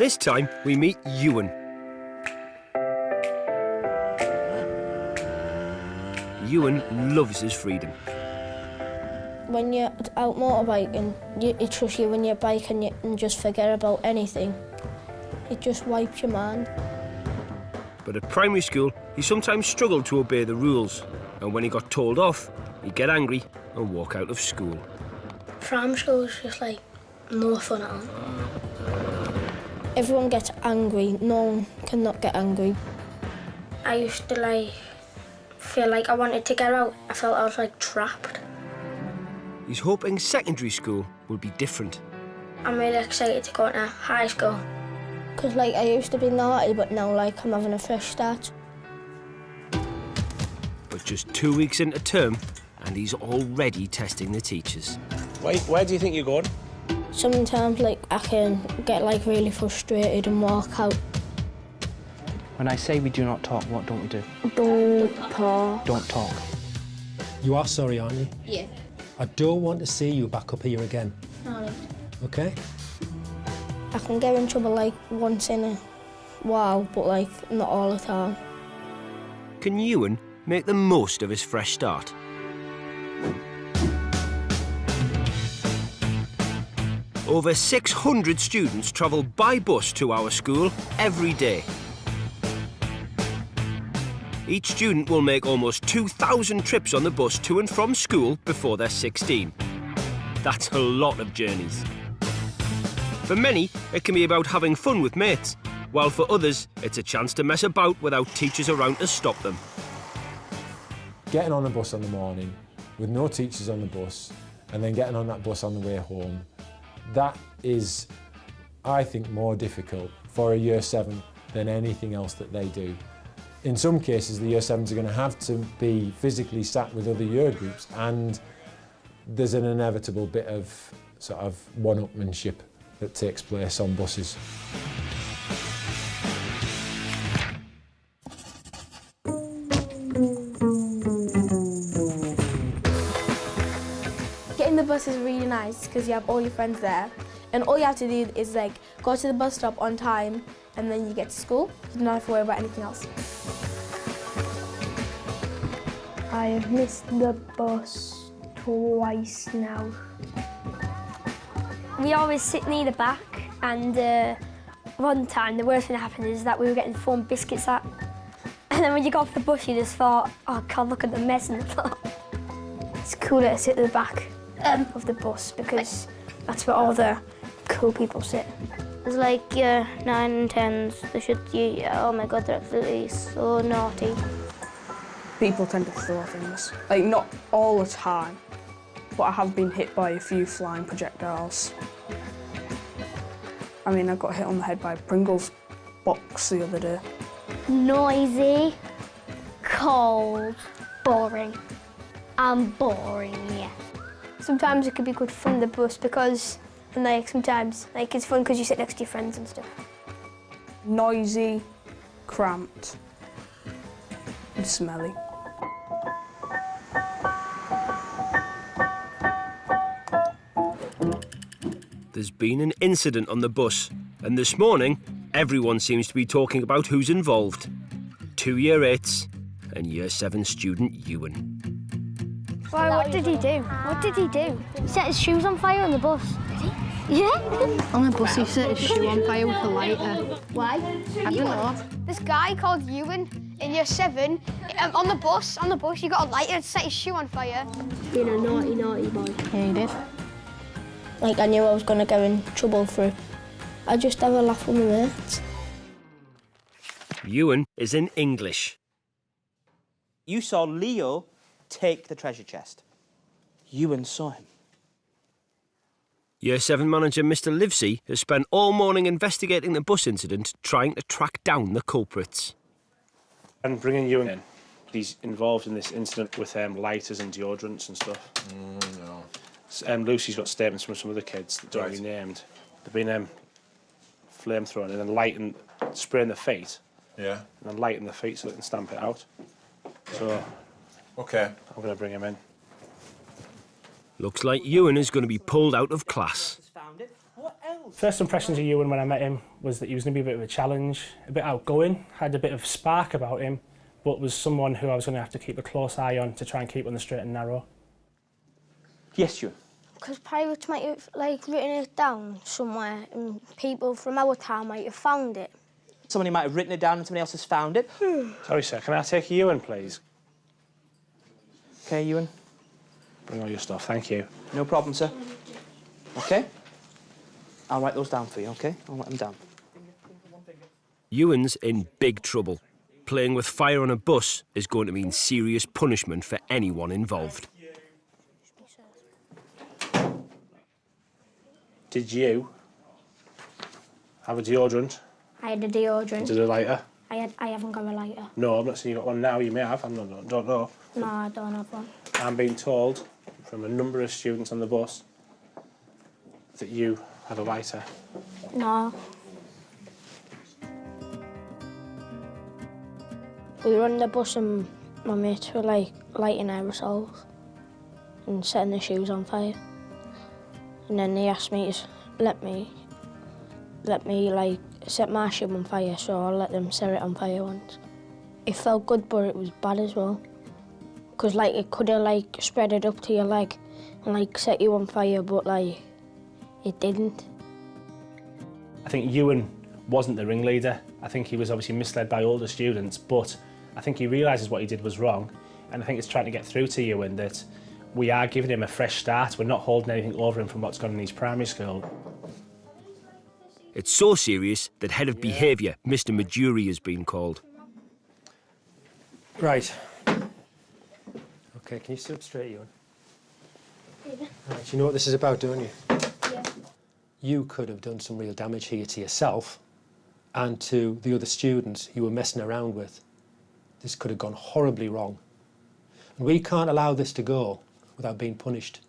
This time we meet Ewan. Ewan loves his freedom. When you're out motorbiking, you trust you when you're biking, you can just forget about anything. It just wipes your mind. But at primary school, he sometimes struggled to obey the rules. And when he got told off, he'd get angry and walk out of school. Primary school is just like no fun at all. Everyone gets angry, no one can not get angry. I used to feel like I wanted to get out. I felt I was trapped. He's hoping secondary school will be different. I'm really excited to go into high school. Because I used to be naughty, but now I'm having a fresh start. But just 2 weeks into term, and he's already testing the teachers. Where do you think you're going? Sometimes I can get really frustrated and walk out. When I say we do not talk, what don't we do? Don't talk. Don't talk. You are sorry, aren't you? Yeah. I don't want to see you back up here again. No. OK? I can get in trouble once in a while, but not all the time. Can Ewan make the most of his fresh start? Over 600 students travel by bus to our school every day. Each student will make almost 2,000 trips on the bus to and from school before they're 16. That's a lot of journeys. For many, it can be about having fun with mates, while for others, it's a chance to mess about without teachers around to stop them. Getting on the bus in the morning, with no teachers on the bus, and then getting on that bus on the way home, that is, I think, more difficult for a Year 7 than anything else that they do. In some cases, the Year 7s are going to have to be physically sat with other year groups, and there's an inevitable bit of one-upmanship that takes place on buses. Getting the bus is really nice because you have all your friends there, and all you have to do is go to the bus stop on time, and then you get to school. You don't have to worry about anything else. I have missed the bus twice now. We always sit near the back, and one time the worst thing that happened is that we were getting foam biscuits at. And then when you got off the bus, you just thought, oh God, look at the mess in the floor. It's cooler to sit at the back of the bus because that's where all the cool people sit. There's 9 and 10s, they should, oh my God, they're absolutely so naughty. People tend to throw things, not all the time, but I have been hit by a few flying projectiles. I mean, I got hit on the head by a Pringles box the other day. Noisy, cold, boring. I'm boring, yeah. Sometimes it could be good fun, the bus, because sometimes it's fun because you sit next to your friends and stuff. Noisy, cramped, and smelly. There's been an incident on the bus, and this morning, everyone seems to be talking about who's involved. 2 Year 8s and Year 7 student Ewan. Why, what did he do? What did he do? He set his shoes on fire on the bus. Did he? Yeah. On the bus, he set his shoe on fire with a lighter. Why? I don't know. This guy called Ewan in Year 7, on the bus, he got a lighter to set his shoe on fire. Being a naughty, naughty boy. Yeah, he did. I knew I was going to get in trouble for it. I just have a laugh with my mates. Ewan is in English. You saw Leo take the treasure chest. Ewan saw him. Year 7 manager Mr Livesey has spent all morning investigating the bus incident, trying to track down the culprits. And bringing Ewan in, he's involved in this incident with lighters and deodorants and stuff. No. Lucy's got statements from some other kids that don't be named. They've been flamethrown and then spraying the feet. Yeah. And then lighting the feet so they can stamp it out. So, OK. I'm going to bring him in. Looks like Ewan is going to be pulled out of class. What else? First impressions of Ewan when I met him was that he was going to be a bit of a challenge, a bit outgoing, had a bit of spark about him, but was someone who I was going to have to keep a close eye on to try and keep on the straight and narrow. Yes, Ewan. Because pirates might have written it down somewhere and people from our town might have found it. Somebody might have written it down and somebody else has found it. Sorry, sir, can I take Ewan, please? OK, Ewan. Bring all your stuff, thank you. No problem, sir. OK? I'll write those down for you, OK? I'll write them down. Ewan's in big trouble. Playing with fire on a bus is going to mean serious punishment for anyone involved. Did you have a deodorant? I had a deodorant. Did a lighter? I haven't got a lighter. No, I'm not saying you've got one now. You may have. I don't know. No, I don't have one. I'm being told from a number of students on the bus that you had a lighter. No. We were on the bus and my mates were lighting aerosols and setting the shoes on fire. And then they asked me to let me set my shoe on fire, so I let them set it on fire once. It felt good, but it was bad as well. Because it could have spread it up to your leg and set you on fire, but it didn't. I think Ewan wasn't the ringleader. I think he was obviously misled by older students, but I think he realises what he did was wrong, and I think it's trying to get through to Ewan that we are giving him a fresh start. We're not holding anything over him from what's gone in his primary school. It's so serious that Head of Behaviour, Mr Majuri, has been called. Right. OK, can you sit up straight, Ewan? Yeah. Right, you know what this is about, don't you? Yeah. You could have done some real damage here to yourself and to the other students you were messing around with. This could have gone horribly wrong. And we can't allow this to go without being punished.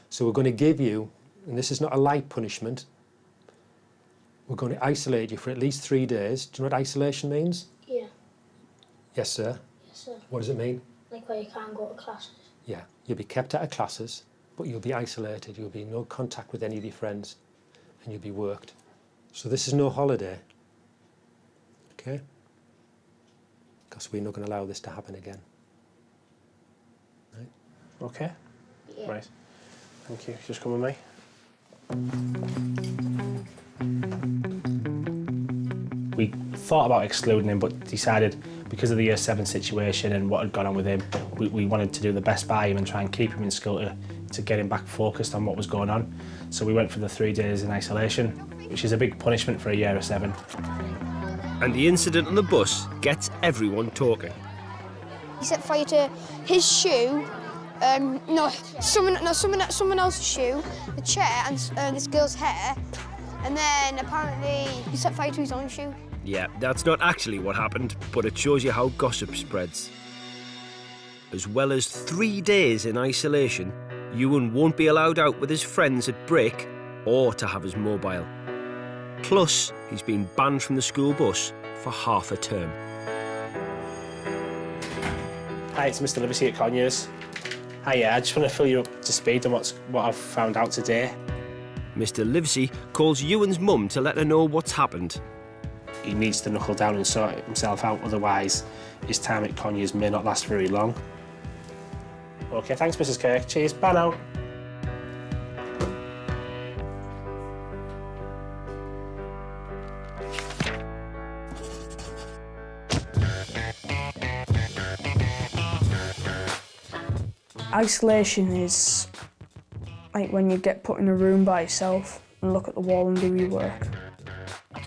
So we're going to give you, and this is not a light punishment, we're going to isolate you for at least 3 days. Do you know what isolation means? Yeah. Yes, sir. Yes, sir. What does it mean? Where you can't go to classes. Yeah, you'll be kept out of classes, but you'll be isolated. You'll be in no contact with any of your friends, and you'll be worked. So this is no holiday, OK? Because we're not going to allow this to happen again. Right? OK? Yeah. Right. Thank you. Just come with me. We thought about excluding him, but decided because of the Year 7 situation and what had gone on with him, we wanted to do the best by him and try and keep him in school to get him back focused on what was going on. So we went for the 3 days in isolation, which is a big punishment for a Year 7. And the incident on the bus gets everyone talking. He set fire to his shoe, someone else's shoe, the chair, and this girl's hair, and then apparently he set fire to his own shoe. Yeah, that's not actually what happened, but it shows you how gossip spreads. As well as 3 days in isolation, Ewan won't be allowed out with his friends at break or to have his mobile. Plus, he's been banned from the school bus for half a term. Hi, it's Mr Livesey at Conyers. Hiya, I just want to fill you up to speed on what I've found out today. Mr Livesey calls Ewan's mum to let her know what's happened. He needs to knuckle down and sort himself out, otherwise his time at Conyers may not last very long. OK, thanks, Mrs Kirk. Cheers, bye now. Isolation is when you get put in a room by yourself and look at the wall and do your work.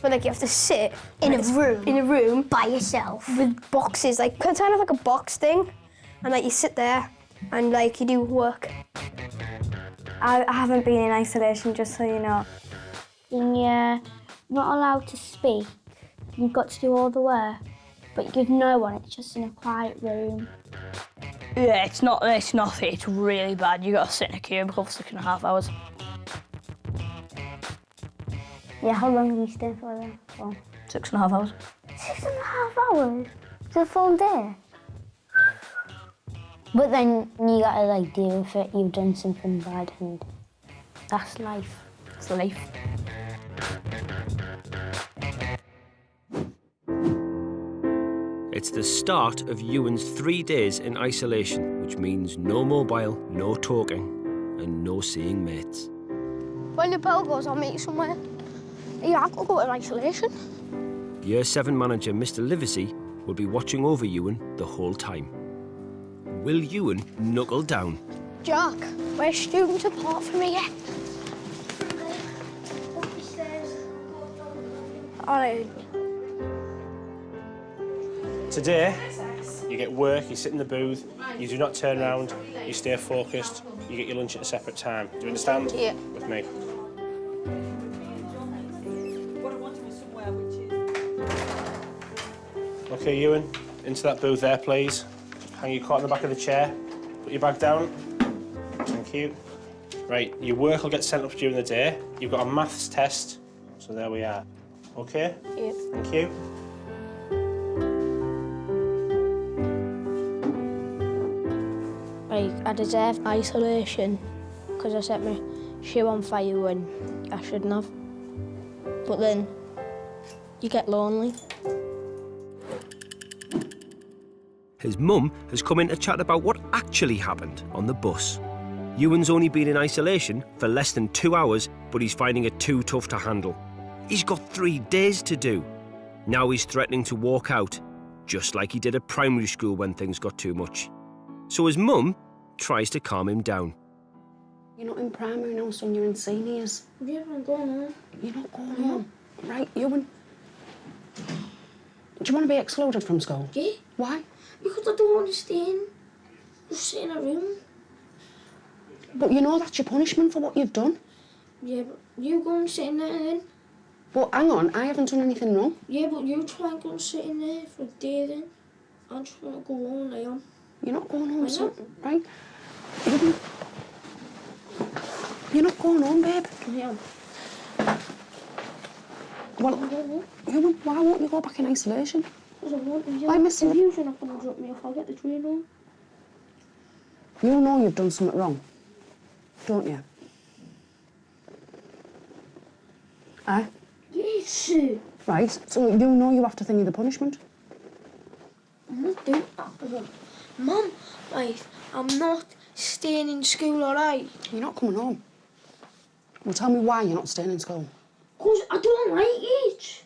But you have to sit in a room by yourself with boxes, kind of like a box thing, and you sit there and you do work. I haven't been in isolation, just so you know. You're not allowed to speak. You've got to do all the work, but you give no one. It's just in a quiet room. Yeah, it's nothing. It's really bad. You got to sit in a cubicle for 6.5 hours. Yeah, how long have you stayed for then? For? 6.5 hours. 6.5 hours? For a full day? But then you gotta deal with it. You've done something bad, and that's life. It's life. It's the start of Ewan's 3 days in isolation, which means no mobile, no talking, and no seeing mates. When the bell goes, I'll meet you somewhere. Yeah, I've got to go to isolation. Year 7 manager Mr. Livesey will be watching over Ewan the whole time. Will Ewan knuckle down? Jack, where's students apart from me yet? All right. Today, you get work, you sit in the booth, you do not turn around, you stay focused, you get your lunch at a separate time. Do you understand? Yeah. With me. Okay, Ewan, into that booth there, please. Hang your coat on the back of the chair. Put your bag down. Thank you. Right, your work will get sent up during the day. You've got a maths test, so there we are. Okay? Yeah. Thank you. Like, I deserve isolation because I set my shoe on fire when I shouldn't have. But then you get lonely. His mum has come in to chat about what actually happened on the bus. Ewan's only been in isolation for less than 2 hours, but he's finding it too tough to handle. He's got 3 days to do. Now he's threatening to walk out, just like he did at primary school when things got too much. So his mum tries to calm him down. You're not in primary now, son, you're in seniors. Yeah, I'm going home. You're not going home. Right, Ewan. Do you want to be excluded from school? Yeah. Why? Because I don't want to stay in. Just sit in a room. But you know that's your punishment for what you've done. Yeah, but you go and sit in there then. But hang on, I haven't done anything wrong. Yeah, but you try and go and sit in there for a day then. I just want to go home and lay on. You're not going home, son, right? You're not going home, babe. Yeah. Well, Ewan, why won't you go back in isolation? Because I want to. Why, Mr. You're not going to drop me off. I'll get the train home. You know you've done something wrong, don't you? Aye? Yes. Right, so you know you have to think of the punishment. I'm not doing that. Mum, right, I'm not staying in school, all right? You're not coming home. Well, tell me why you're not staying in school. Because I don't like it.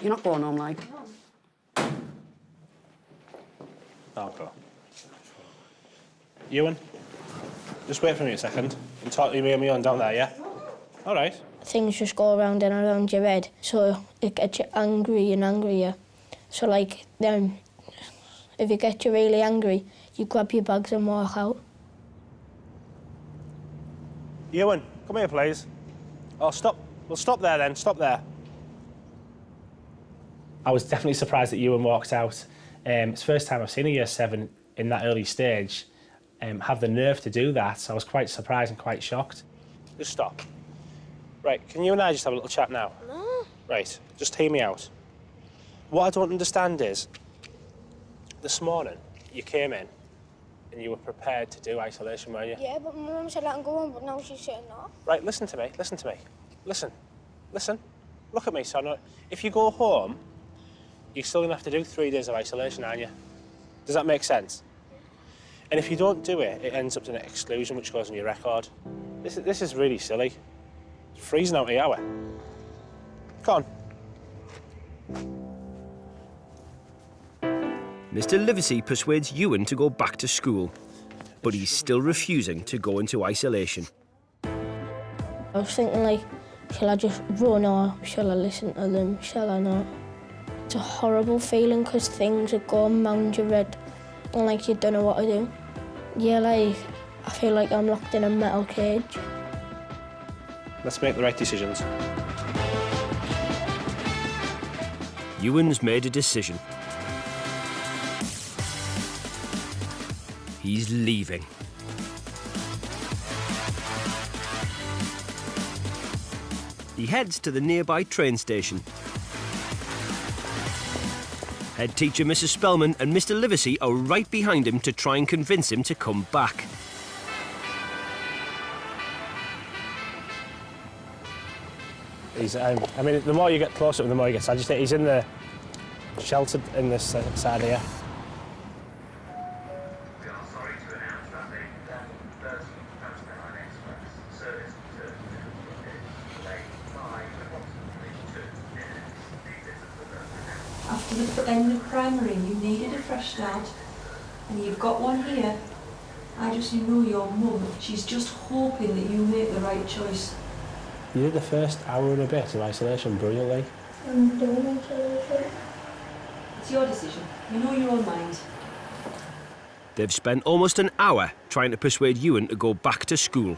You're not going home, like. I'll go. Ewan, just wait for me a second and talk to me and me on down there, yeah? All right. Things just go around and around your head, so it gets you angry and angrier. So, like, then, if it gets you really angry, you grab your bags and walk out. Ewan, come here, please. Oh, stop. We'll stop there then. Stop there. I was definitely surprised that Ewan walked out. It's the first time I've seen a year 7 in that early stage have the nerve to do that. So I was quite surprised and quite shocked. Just stop. Right, can you and I just have a little chat now? No. Right, just hear me out. What I don't understand is, this morning, you came in and you were prepared to do isolation, weren't you? Yeah, but my mum said let him go on, but now she's saying no. Right, listen to me, listen to me. Listen, listen. Look at me, son. If you go home, you're still going to have to do 3 days of isolation, aren't you? Does that make sense? And if you don't do it, it ends up in an exclusion, which goes on your record. This is really silly. It's freezing out the hour. Come on. Mr. Livesey persuades Ewan to go back to school, but he's still refusing to go into isolation. I was thinking, like, shall I just run or shall I listen to them? Shall I not? It's a horrible feeling because things are going round your head and, like, you don't know what to do. Yeah, like, I feel like I'm locked in a metal cage. Let's make the right decisions. Ewan's made a decision. He's leaving. He heads to the nearby train station. Head teacher Mrs. Spellman and Mr. Livesey are right behind him to try and convince him to come back. He's, I mean, the more you get close to him, the more he gets agitated. He's in the sheltered in this side here. After the end of primary, you needed a fresh start, and you've got one here. I just know your mum, she's just hoping that you make the right choice. You did the first hour and a bit of isolation brilliantly. I'm doing isolation. It's your decision. You know your own mind. They've spent almost an hour trying to persuade Ewan to go back to school.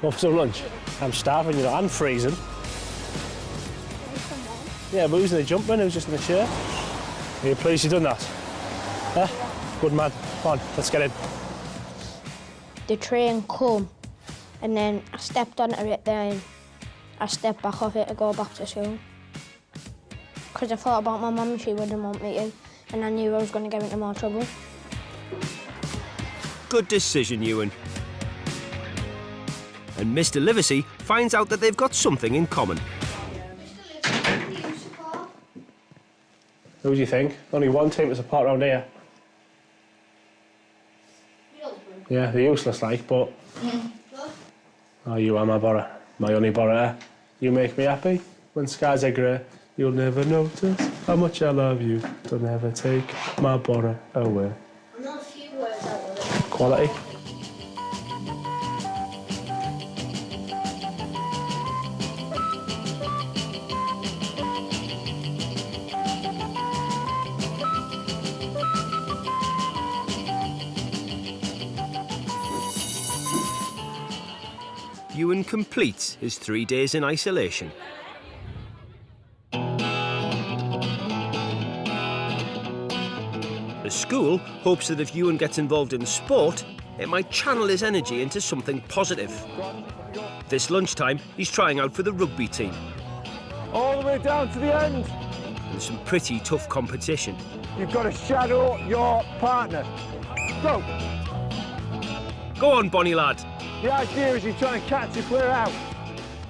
Go for some lunch. I'm starving, you know, and freezing. Yeah, but who's in the jumper? Who's just in the chair? Are you pleased you've done that? Huh? Good man. Come on, let's get in. The train come, and then I stepped onto it, then I stepped back off it to go back to school. Because I thought about my mum, she wouldn't want me to, and I knew I was going to get into more trouble. Good decision, Ewan. And Mr. Livesey finds out that they've got something in common. Who do you think? Only one team to support around here. Yeah, they're useless like, but... Oh, you are my borrower, my only borrower. You make me happy. When skies are grey, you'll never notice how much I love you. Don't ever take my borrower away. I'm not a few words out of it. Quality. Ewan completes his 3 days in isolation. The school hopes that if Ewan gets involved in sport, it might channel his energy into something positive. This lunchtime, he's trying out for the rugby team. All the way down to the end. There's some pretty tough competition. You've got to shadow your partner. Go. Go on, Bonnie lad. The idea is you try and catch your player out.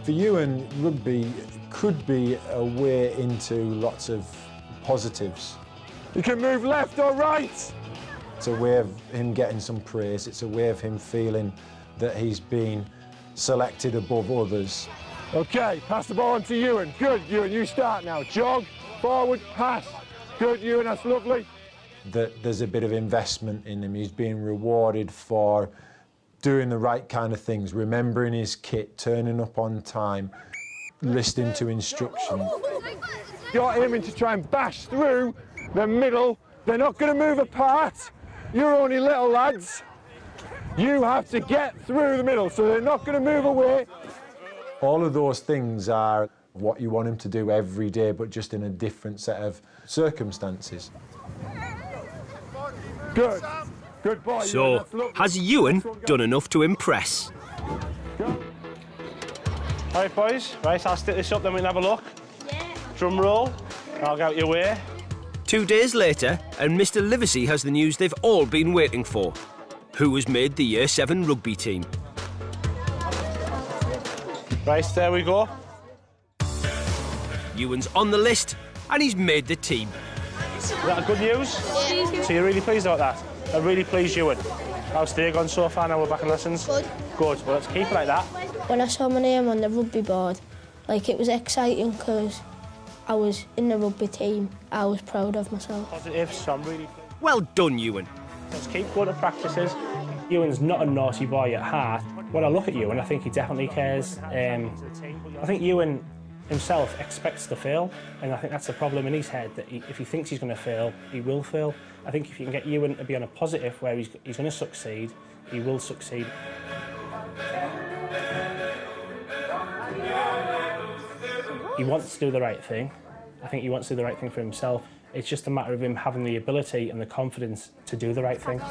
For Ewan, rugby could be a way into lots of positives. You can move left or right. It's a way of him getting some praise. It's a way of him feeling that he's been selected above others. OK, pass the ball on to Ewan. Good, Ewan, you start now. Jog, forward, pass. Good, Ewan, that's lovely. That there's a bit of investment in him. He's being rewarded for doing the right kind of things, remembering his kit, turning up on time, listening to instructions. You're aiming to try and bash through the middle. They're not going to move apart. You're only little lads. You have to get through the middle, so they're not going to move away. All of those things are what you want him to do every day, but just in a different set of circumstances. Good. Good boy. So, has Ewan done enough to impress? All right, boys. Right, I'll stick this up, then we can have a look. Yeah. Drum roll. I'll get out your way. 2 days later, and Mr. Livesey has the news they've all been waiting for. Who has made the Year 7 rugby team? Right, there we go. Ewan's on the list, and he's made the team. Is that good news? Yeah. So you're really pleased about that? I'm really pleased, Ewan. How's the day gone so far now we're back in lessons? Good. Good, well, let's keep it like that. When I saw my name on the rugby board, like, it was exciting because I was in the rugby team. I was proud of myself. Positive, so I'm really pleased. Well done, Ewan. Let's keep going to practices. Ewan's not a naughty boy at heart. When I look at Ewan, I think he definitely cares. I think Ewan himself expects to fail, and I think that's the problem in his head, that if he thinks he's going to fail, he will fail. I think if you can get Ewan to be on a positive where he's going to succeed, he will succeed. He wants to do the right thing. I think he wants to do the right thing for himself. It's just a matter of him having the ability and the confidence to do the right thing.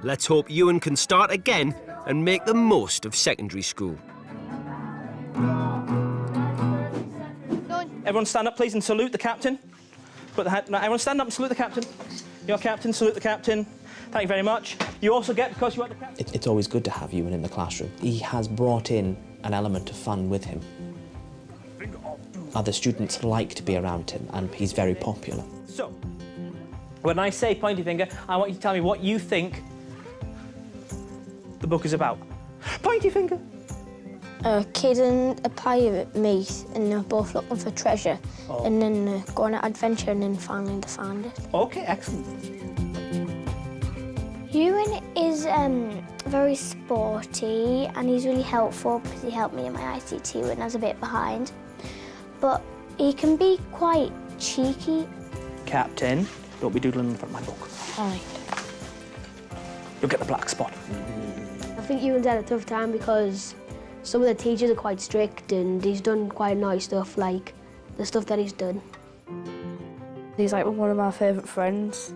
Let's hope Ewan can start again and make the most of secondary school. Everyone stand up, please, and salute the captain. Now, everyone stand up and salute the captain. Your captain, salute the captain. Thank you very much. You also get, because you are the captain... It's always good to have Ewan in the classroom. He has brought in an element of fun with him. Other students like to be around him, and he's very popular. So, when I say pointy finger, I want you to tell me what you think the book is about. Pointy finger. A kid and a pirate meet, and they're both looking for treasure, and then go on an adventure, and then finally they find it. OK, excellent. Ewan is very sporty, and he's really helpful because he helped me in my ICT when I was a bit behind. But he can be quite cheeky. Captain, don't be doodling in front of my book. All right. You'll get the black spot. I think Ewan's had a tough time because some of the teachers are quite strict, and he's done quite nice stuff, like the stuff that he's done. He's like one of my favourite friends.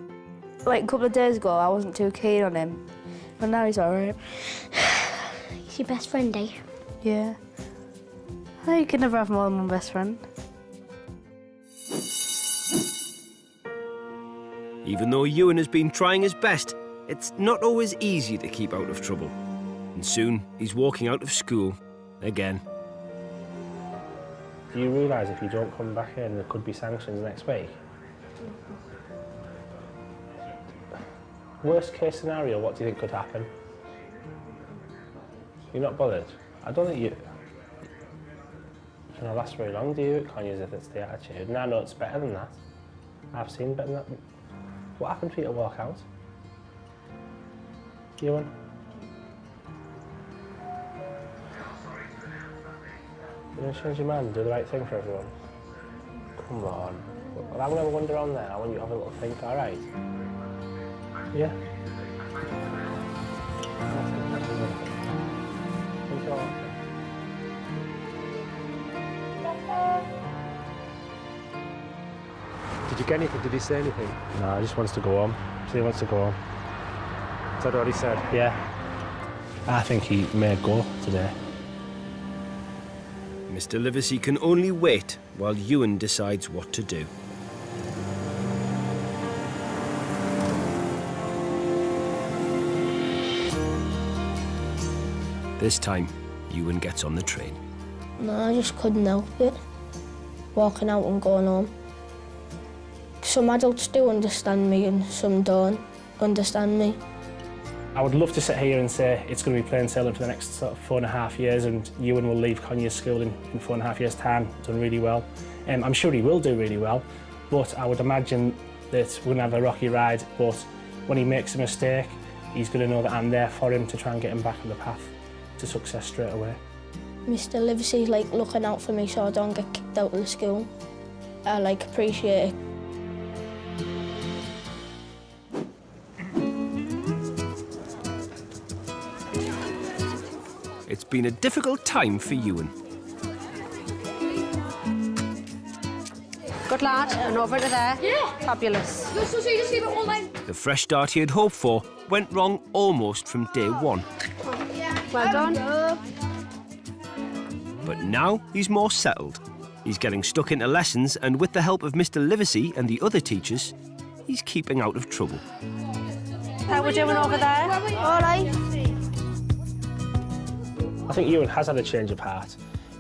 Like a couple of days ago, I wasn't too keen on him, but now he's all right. He's your best friend, eh? Yeah. You can never have more than one best friend. Even though Ewan has been trying his best, it's not always easy to keep out of trouble. And soon, he's walking out of school again. Do you realise if you don't come back in, there could be sanctions next week? Worst case scenario, what do you think could happen? You're not bothered? I don't think you're going to last very long, do you, at Conyers, if it's the attitude? And I know it's better than that. I've seen better than that. What happened for you to walk out? Ewan? You're going to change your mind and do the right thing for everyone? Come on. Well, I'm going to have a wander on there. I want you to have a little think, all right? Yeah? Did you get anything? Did he say anything? No, he just wants to go home. He wants to go home. Is that what he said? Yeah. I think he may go today. Mr. Livesey can only wait while Ewan decides what to do. This time, Ewan gets on the train. No, I just couldn't help it. Walking out and going home. Some adults do understand me and some don't understand me. I would love to sit here and say it's going to be plain sailing for the next sort of 4.5 years and Ewan will leave Conyers School in 4.5 years' time, done really well. I'm sure he will do really well, but I would imagine that we're going to have a rocky ride, but when he makes a mistake, he's going to know that I'm there for him to try and get him back on the path to success straight away. Mr. Livesey's like looking out for me so I don't get kicked out of the school. I like appreciate it. It's been a difficult time for Ewan. Good lad, and over to there. Yeah. Fabulous. The fresh start he had hoped for went wrong almost from day one. Well done. But now he's more settled. He's getting stuck into lessons, and with the help of Mr. Livesey and the other teachers, he's keeping out of trouble. How we doing over there? All right. I think Ewan has had a change of heart.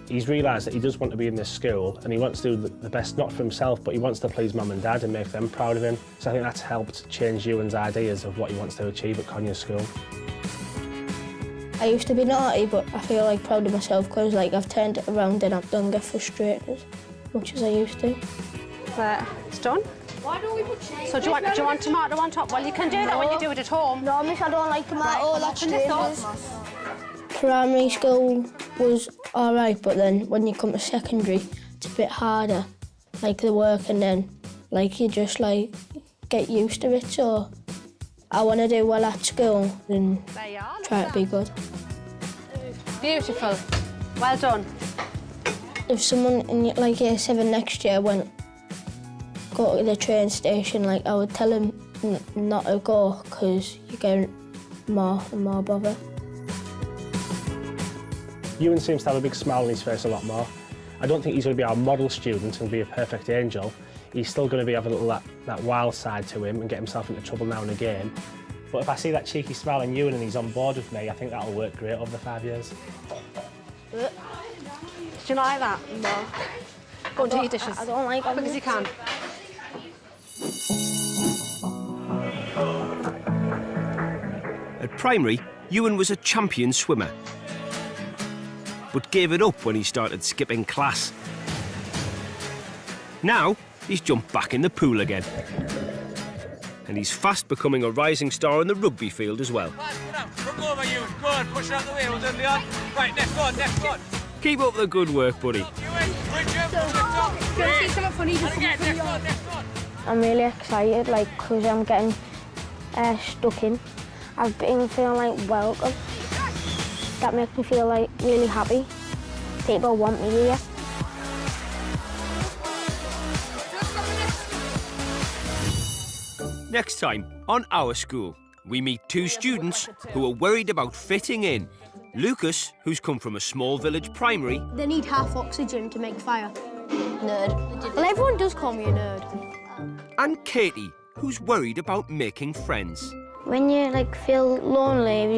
He's realised that he does want to be in this school and he wants to do the best, not for himself, but he wants to please mum and dad and make them proud of him. So I think that's helped change Ewan's ideas of what he wants to achieve at Conyers School. I used to be naughty, but I feel like proud of myself because like I've turned it around and I don't get frustrated as much as I used to. There, it's done. Why don't we put cheese? So do you want tomato on top? Well, you can do that when you do it at home. No, miss, I don't like tomato. Right, That's open this up. dangerous. Primary school was all right, but then when you come to secondary, it's a bit harder, like the work, and then like you just like get used to it. So I want to do well at school and try to be good. Beautiful. Well done. If someone in like year 7 next year go to the train station, like I would tell them not to go because you get more and more bother. Ewan seems to have a big smile on his face a lot more. I don't think he's going to be our model student and be a perfect angel. He's still going to be having a little that wild side to him and get himself into trouble now and again. But if I see that cheeky smile in Ewan and he's on board with me, I think that'll work great over the 5 years. Do you not like that? No. Go and do your dishes. I don't like as quick as you can. At primary, Ewan was a champion swimmer, but gave it up when he started skipping class. Now, he's jumped back in the pool again. And he's fast becoming a rising star in the rugby field as well. Come over, Ewan. Go on, push it out the way. Well done, Leon. Right, next one, next one. Keep up the good work, buddy. I'm really excited, like, because I'm getting stuck in. I've been feeling like welcome. That makes me feel like really happy. People want me here. Next time on Our School, we meet two students who are worried about fitting in. Lucas, who's come from a small village primary. They need half oxygen to make fire. Nerd. Well, everyone does call me a nerd. And Katie, who's worried about making friends. When you like feel lonely and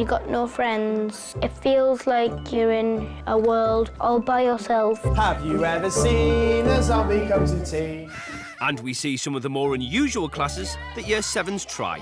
you got no friends, it feels like you're in a world all by yourself. Have you ever seen a zombie come to tea? And we see some of the more unusual classes that Year 7s try.